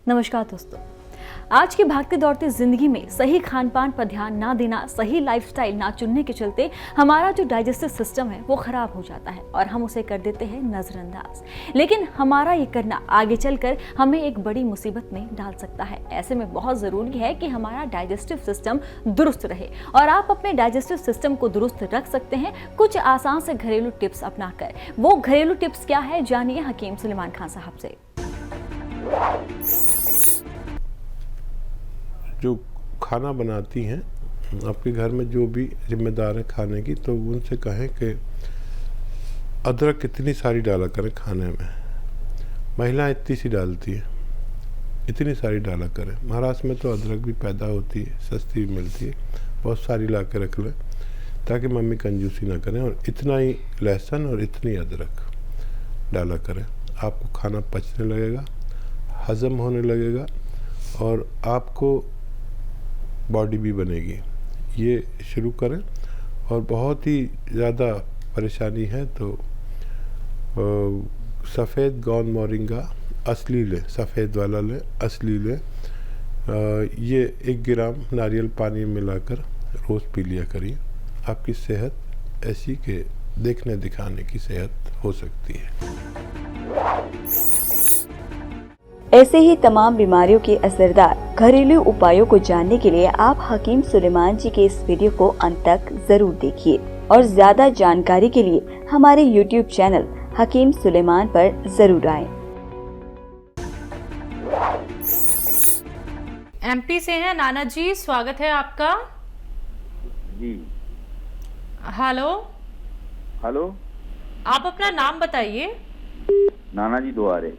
नमस्कार दोस्तों। आज की भागते दौड़ते जिंदगी में सही खान पान पर ध्यान ना देना, सही लाइफस्टाइल ना चुनने के चलते हमारा जो डाइजेस्टिव सिस्टम है वो खराब हो जाता है और हम उसे कर देते हैं नजरअंदाज। लेकिन हमारा ये करना आगे चलकर हमें एक बड़ी मुसीबत में डाल सकता है। ऐसे में बहुत जरूरी है कि हमारा डाइजेस्टिव सिस्टम दुरुस्त रहे और आप अपने डाइजेस्टिव सिस्टम को दुरुस्त रख सकते हैं कुछ आसान से घरेलू टिप्स अपनाकर। वो घरेलू टिप्स क्या है, जानिए हकीम सुलेमान खान साहब से। जो खाना बनाती हैं आपके घर में, जो भी जिम्मेदार है खाने की, तो उनसे कहें कि अदरक कितनी सारी डाला करें खाने में। महिलाएं इतनी सी डालती है, इतनी सारी डाला करें। महाराष्ट्र में तो अदरक भी पैदा होती है, सस्ती भी मिलती है, बहुत सारी ला के रख लें ताकि मम्मी कंजूसी ना करें। और इतना ही लहसुन और इतनी अदरक डाला करें, आपको खाना पचने लगेगा, हज़म होने लगेगा और आपको बॉडी भी बनेगी। ये शुरू करें। और बहुत ही ज़्यादा परेशानी है तो सफ़ेद गौन मोरिंगा असली लें, सफ़ेद वाला लें, असली लें। ये 1 ग्राम नारियल पानी में मिलाकर रोज़ पी लिया करिए। आपकी सेहत ऐसी कि देखने दिखाने की सेहत हो सकती है। ऐसे ही तमाम बीमारियों के असरदार घरेलू उपायों को जानने के लिए आप हकीम सुलेमान जी के इस वीडियो को अंत तक जरूर देखिए और ज्यादा जानकारी के लिए हमारे YouTube चैनल हकीम सुलेमान पर जरूर आएं। MP से हैं नाना जी, स्वागत है आपका। जी हेलो। हेलो, आप अपना नाम बताइए। नाना जी द्वारे।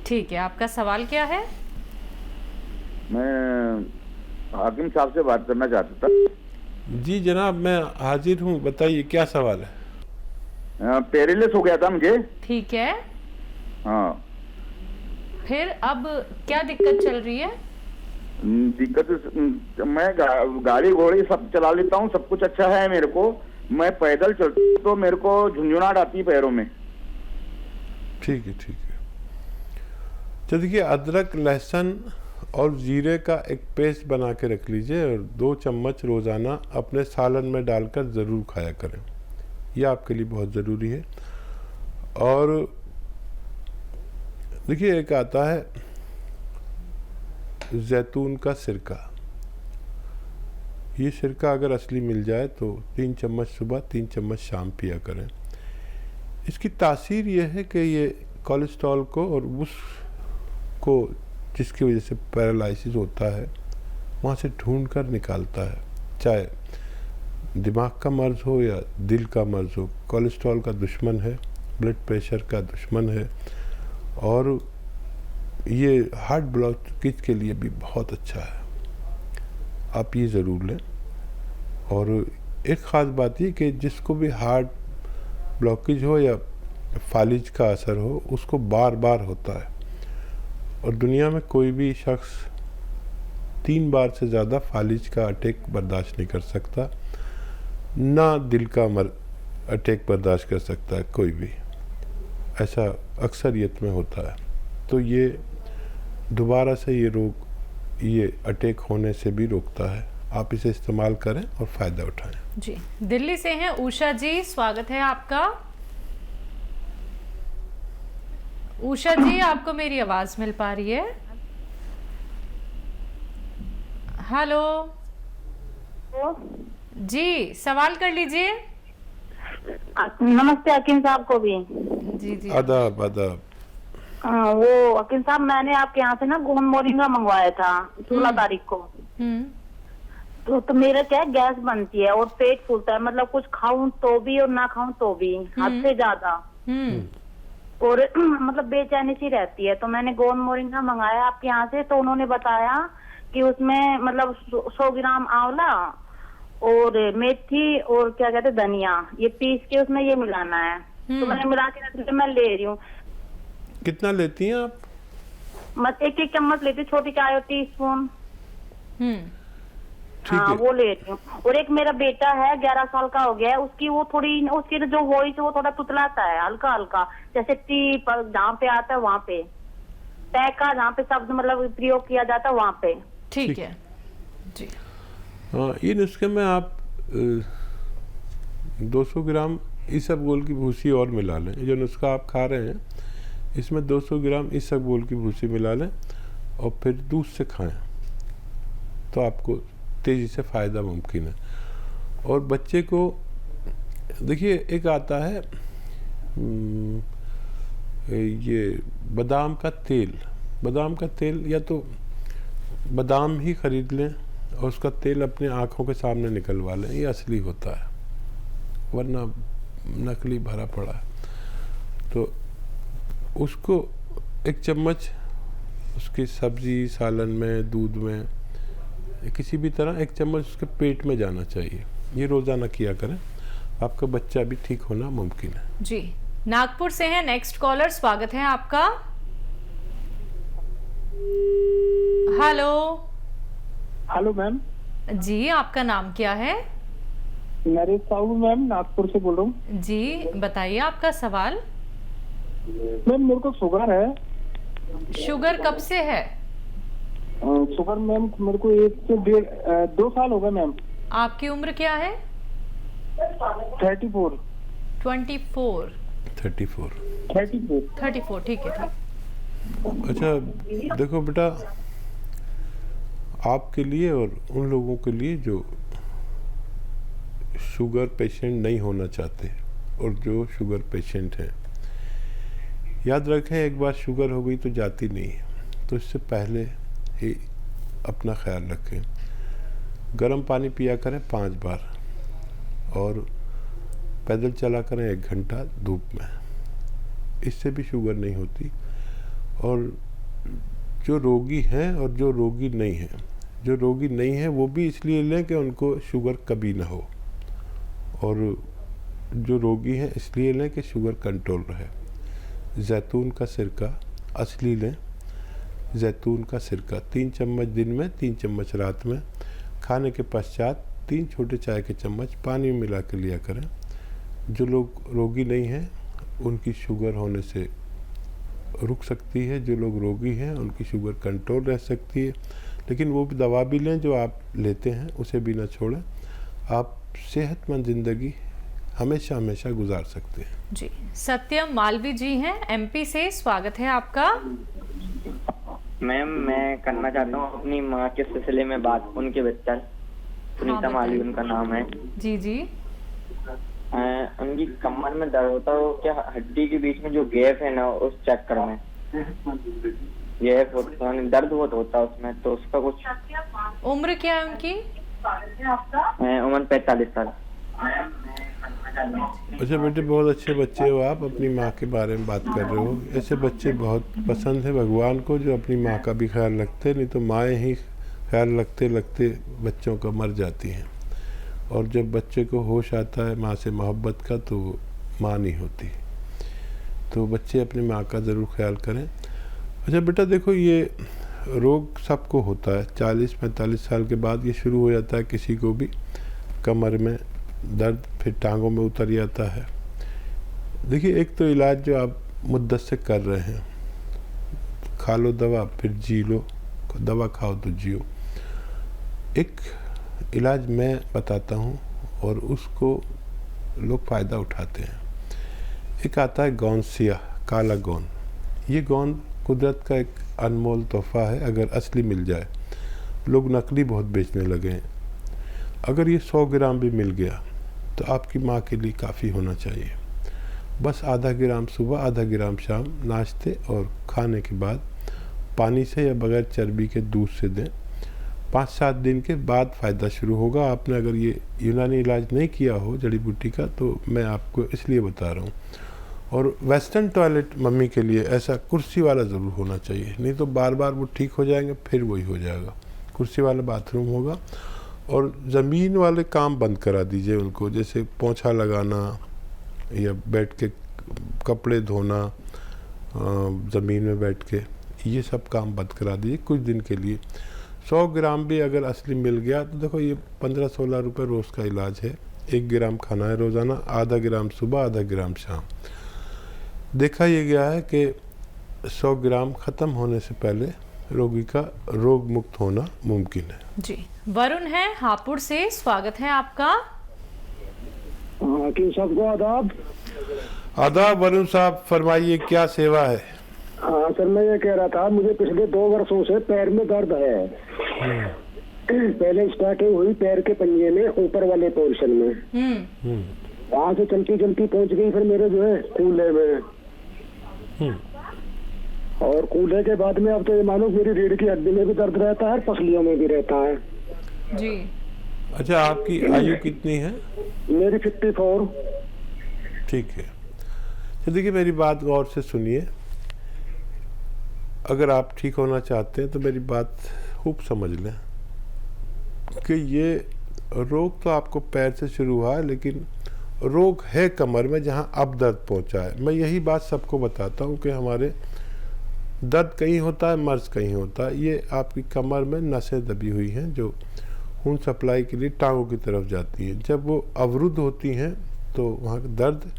ठीक है, आपका सवाल क्या है? मैं हाकिम साहब से बात करना चाहता था। जी जनाब, मैं हाजिर हूँ, बताइए क्या सवाल है। पेरिलिस हो गया था मुझे। ठीक है, हाँ। फिर अब क्या दिक्कत चल रही है? दिक्कत मैं गाड़ी घोड़ी सब चला लेता हूँ, सब कुछ अच्छा है मेरे को। मैं पैदल चलता हूँ तो मेरे को झुंझुनाहट आती है पैरों में। ठीक है, ठीक है। तो देखिए, अदरक, लहसुन और जीरे का एक पेस्ट बना के रख लीजिए और 2 चम्मच रोज़ाना अपने सालन में डालकर ज़रूर खाया करें। यह आपके लिए बहुत ज़रूरी है। और देखिए, एक आता है जैतून का सिरका। ये सिरका अगर असली मिल जाए तो 3 चम्मच सुबह, 3 चम्मच शाम पिया करें। इसकी तासीर यह है कि ये कोलेस्ट्रॉल को और उसको जिसकी वजह से पैरालिसिस होता है वहाँ से ढूंढ कर निकालता है। चाहे दिमाग का मर्ज हो या दिल का मर्ज हो, कोलेस्ट्रॉल का दुश्मन है, ब्लड प्रेशर का दुश्मन है और ये हार्ट ब्लॉकेज के लिए भी बहुत अच्छा है। आप ये ज़रूर लें। और एक ख़ास बात ये कि जिसको भी हार्ट ब्लॉकेज हो या फालिज का असर हो, उसको बार बार होता है। और दुनिया में कोई भी शख्स 3 बार से ज़्यादा फालिज का अटैक बर्दाश्त नहीं कर सकता, ना दिल का अटैक बर्दाश्त कर सकता है कोई भी। ऐसा अक्सरियत में होता है। तो ये दोबारा से ये रोग, ये अटैक होने से भी रोकता है। आप इसे इस्तेमाल करें और फ़ायदा उठाएं। जी, दिल्ली से हैं उषा जी, स्वागत है आपका। उषा जी, आपको मेरी आवाज मिल पा रही है? हेलो जी, सवाल कर लीजिए। नमस्ते हकीम साहब को भी। जी जी, आदाब आदाब। वो हकीम साहब, मैंने आपके यहाँ से ना गोंद मोरिंगा मंगवाया था 16 तारीख को। तो मेरा क्या है, गैस बनती है और पेट फूलता है। मतलब कुछ खाऊं तो भी और ना खाऊं तो भी, हद से ज्यादा। और मतलब बेचैनी सी रहती है। तो मैंने गोंद मोरिंगा मंगाया आपके यहाँ से। तो उन्होंने बताया कि उसमें मतलब 100 ग्राम आंवला और मेथी और क्या कहते हैं धनिया, ये पीस के उसमें ये मिलाना है। तो मैंने मिला के रख लिया, मैं ले रही हूँ। कितना लेती हैं आप? मत 1-1 चम्मच लेती, छोटी चाय और टीस्पून। ठीक हाँ, है। वो ले रही हूँ। और एक मेरा बेटा है, 11 साल का हो गया है, उसकी वो थोड़ी, उसकी जो वॉइस वो थोड़ा तुतलाता है, हल्का हल्का, जैसे टी पर जहाँ पे आता है वहाँ पे। का जहाँ पे शब्द मतलब प्रयोग किया जाता है वहाँ पे। ठीक है जी। हाँ, ये नुस्खे में आप 200 ग्राम इसबगोल की भूसी और मिला लें। ये जो नुस्खा आप खा रहे हैं इसमें 200 ग्राम इसबगोल की भूसी मिला लें और फिर दूध से खाएं तो आपको तेज़ी से फ़ायदा मुमकिन है। और बच्चे को देखिए, एक आता है ये बादाम का तेल, या तो बादाम ही ख़रीद लें और उसका तेल अपने आँखों के सामने निकलवा लें, ये असली होता है, वरना नकली भरा पड़ा है। तो उसको 1 चम्मच उसकी सब्ज़ी सालन में, दूध में, किसी भी तरह 1 चम्मच उसके पेट में जाना चाहिए। ये रोज़ाना किया करें, आपका बच्चा भी ठीक होना मुमकिन है। जी। नागपुर से है नेक्स्ट कॉलर, स्वागत है आपका। Hello ma'am. जी, आपका नाम क्या है? नरेश साहू मैम, नागपुर से बोल रहा हूँ। जी, बताइए आपका सवाल। मैम मेरे को शुगर है। शुगर कब से है? शुगर मैम मेरे को 1 से 2 साल हो गए मैम। आपकी उम्र क्या है? 34। 34, ठीक है। अच्छा देखो बेटा, आपके लिए और उन लोगों के लिए जो शुगर पेशेंट नहीं होना चाहते और जो शुगर पेशेंट हैं, याद रखें एक बार शुगर हो गई तो जाती नहीं है, तो इससे पहले ही अपना ख्याल रखें। गर्म पानी पिया करें 5 बार और पैदल चला करें 1 घंटा धूप में, इससे भी शुगर नहीं होती। और जो रोगी हैं और जो रोगी नहीं हैं, जो रोगी नहीं है वो भी इसलिए लें कि उनको शुगर कभी ना हो, और जो रोगी हैं इसलिए लें कि शुगर कंट्रोल रहे। जैतून का सिरका असली लें, जैतून का सिरका 3 चम्मच दिन में, 3 चम्मच रात में, खाने के पश्चात 3 छोटे चाय के चम्मच पानी में मिला के लिया करें। जो लोग रोगी नहीं हैं उनकी शुगर होने से रुक सकती है, जो लोग रोगी हैं उनकी शुगर कंट्रोल रह सकती है, लेकिन वो भी दवा भी लें जो आप लेते हैं उसे भी ना छोड़ें। आप सेहतमंद ज़िंदगी हमेशा हमेशा गुजार सकते हैं। जी। सत्यम मालवी जी हैं एमपी से, स्वागत है आपका। मैम मैं करना चाहता हूँ अपनी माँ के सिलसिले में बात, उनके बच्चा सुनीता मालवी उनका नाम है। जी। उनकी कमर में दर्द होता है, क्या हड्डी के बीच में जो गैप है ना उस चक्कर में यह दर्द बहुत होता है उसमें, तो उसका कुछ। उम्र क्या है उनकी? उम्र 45 साल। अच्छा बेटे, बहुत अच्छे बच्चे हो आप, अपनी माँ के बारे में बात कर रहे हो। ऐसे बच्चे बहुत पसंद है भगवान को जो अपनी माँ का भी ख्याल रखते, नहीं तो माएँ ही ख्याल रखते रखते बच्चों का मर जाती हैं। और जब बच्चे को होश आता है माँ से मोहब्बत का तो माँ नहीं होती। तो बच्चे अपनी माँ का ज़रूर ख्याल करें। अच्छा बेटा देखो, ये रोग सबको होता है, 40-45 साल के बाद ये शुरू हो जाता है किसी को भी, कमर में दर्द, फिर टांगों में उतर जाता है। देखिए एक तो इलाज जो आप मुद्दत से कर रहे हैं, खा लो दवा फिर जी लो, दवा खाओ तो जियो। एक इलाज मैं बताता हूँ और उसको लोग फ़ायदा उठाते हैं। एक आता है गौनसिया, काला गोंद। ये गोंद कुदरत का एक अनमोल तोहफा है, अगर असली मिल जाए। लोग नकली बहुत बेचने लगे हैं। अगर ये 100 ग्राम भी मिल गया तो आपकी माँ के लिए काफ़ी होना चाहिए। बस आधा ग्राम सुबह, आधा ग्राम शाम, नाश्ते और खाने के बाद पानी से या बगैर चर्बी के दूध से दें। 5-7 दिन के बाद फ़ायदा शुरू होगा। आपने अगर ये यूनानी इलाज नहीं किया हो जड़ी बूटी का तो मैं आपको इसलिए बता रहा हूँ। और वेस्टर्न टॉयलेट मम्मी के लिए ऐसा कुर्सी वाला ज़रूर होना चाहिए, नहीं तो बार बार वो ठीक हो जाएंगे फिर वही हो जाएगा। कुर्सी वाला बाथरूम होगा। और ज़मीन वाले काम बंद करा दीजिए उनको, जैसे पोंछा लगाना या बैठ के कपड़े धोना ज़मीन में बैठ के, ये सब काम बंद करा दीजिए कुछ दिन के लिए। 100 ग्राम भी अगर असली मिल गया तो देखो ये 15-16 रुपये रोज़ का इलाज है। 1 ग्राम खाना है रोज़ाना, आधा ग्राम सुबह, आधा ग्राम शाम। देखा ये गया है कि 100 ग्राम ख़त्म होने से पहले रोगी का रोग मुक्त होना मुमकिन है। जी, वरुण है हापुड़ से, स्वागत है आपका। हकीम साहब को आदाब। आदाब वरुण साहब, फरमाइए क्या सेवा है। हाँ सर, मैं ये कह रहा था, मुझे पिछले 2 वर्षों से पैर में दर्द है। पहले स्टार्टिंग हुई पैर के पंजे में, ऊपर वाले पोर्शन में, वहाँ से चलती चलती पहुँच गई फिर मेरे जो है कूल्हे में, और कूल्हे के बाद में अब तो ये मानो मेरी रीढ़ की हड्डी में भी दर्द रहता है, पसलियों में भी रहता है। जी। अच्छा, आपकी आयु कितनी है? मेरी 54। ठीक है, तो देखिए मेरी बात गौर से सुनिए। अगर आप ठीक होना चाहते हैं तो मेरी बात खूब समझ लें कि ये रोग तो आपको पैर से शुरू हुआ है, लेकिन रोग है कमर में जहाँ अब दर्द पहुँचा है। मैं यही बात सबको बताता हूँ कि हमारे दर्द कहीं होता है, मर्ज कहीं होता है। ये आपकी कमर में नसें दबी हुई हैं जो खून सप्लाई के लिए टांगों की तरफ जाती हैं। जब वो अवरुद्ध होती हैं तो वहाँ दर्द,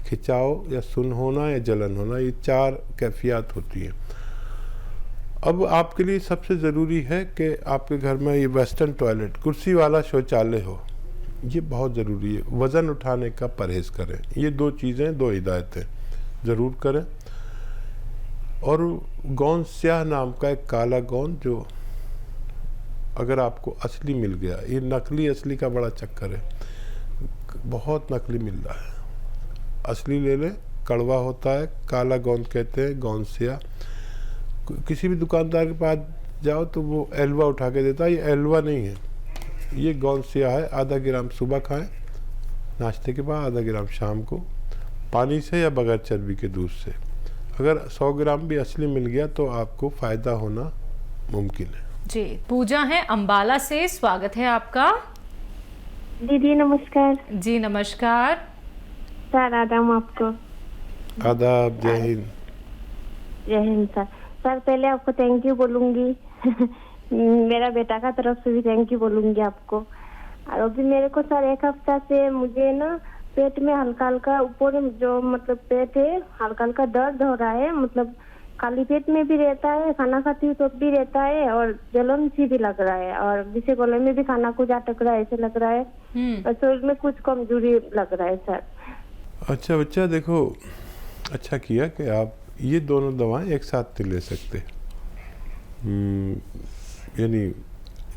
खिंचाव या सुन्न होना या जलन होना, ये 4 कैफियत होती हैं। अब आपके लिए सबसे ज़रूरी है कि आपके घर में ये वेस्टर्न टॉयलेट, कुर्सी वाला शौचालय हो, ये बहुत ज़रूरी है। वज़न उठाने का परहेज़ करें। ये 2 चीज़ें, 2 हिदायतें ज़रूर करें। और गोंद स्याह नाम का एक काला गोंद, जो अगर आपको असली मिल गया, ये नकली असली का बड़ा चक्कर है, बहुत नकली मिल रहा है। असली ले लें, कड़वा होता है, काला गोंद कहते हैं, गोंद स्याह। किसी भी दुकानदार के पास जाओ तो वो एलवा उठा के देता है, ये एलवा नहीं है, ये गोंद स्याह है। आधा ग्राम सुबह खाएं नाश्ते के बाद, आधा ग्राम शाम को, पानी से या बगैर चर्बी के दूध से। अगर 100 ग्राम भी असली मिल गया तो आपको फ़ायदा होना मुमकिन है। जी, पूजा है अंबाला से, स्वागत है आपका। दीदी नमस्कार। जी नमस्कार। सर आदाब आपको। आदाब, जय हिंद। जय हिंद सर। सर पहले आपको थैंक यू बोलूंगी मेरा बेटा का तरफ से भी थैंक यू बोलूंगी आपको। और अभी मेरे को सर 1 हफ्ता से मुझे ना पेट में हल्का हल्का ऊपर जो मतलब पेट है हल्का हल्का दर्द हो रहा है, मतलब खाली पेट में भी रहता है, खाना खाती हूँ तो भी रहता है, और जलन सी भी लग रहा है, और जैसे गले में भी खाना कुछ अटक रहा है ऐसे लग रहा है, और शरीर में कुछ कमजोरी लग रहा है सर। अच्छा बच्चा, देखो अच्छा किया कि आप ये दोनों दवाएं एक साथ नहीं ले सकते, यानी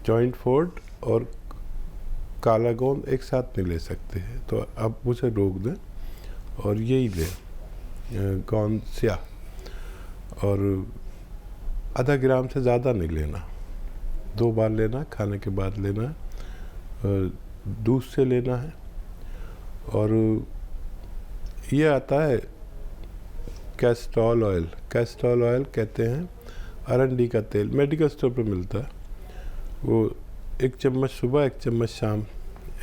जॉइंट फोर्ट और काला गोंद एक साथ नहीं ले सकते हैं। तो आप उसे रोक दें और यही लें, गोंद स्याह, और आधा ग्राम से ज़्यादा नहीं लेना, 2 बार लेना, खाने के बाद लेना, दूध से लेना है। और ये आता है कैस्ट्रॉल ऑयल, कैस्ट्रॉल ऑयल कहते हैं अरंडी का तेल, मेडिकल स्टोर पे मिलता है। वो 1 चम्मच सुबह, 1 चम्मच शाम,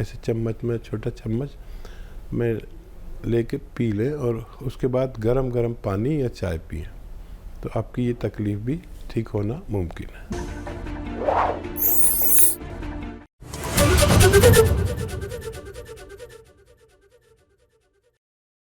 ऐसे चम्मच में, छोटा चम्मच में लेके पी लें, और उसके बाद गरम गरम पानी या चाय पिएं, तो आपकी ये तकलीफ़ भी ठीक होना मुमकिन है।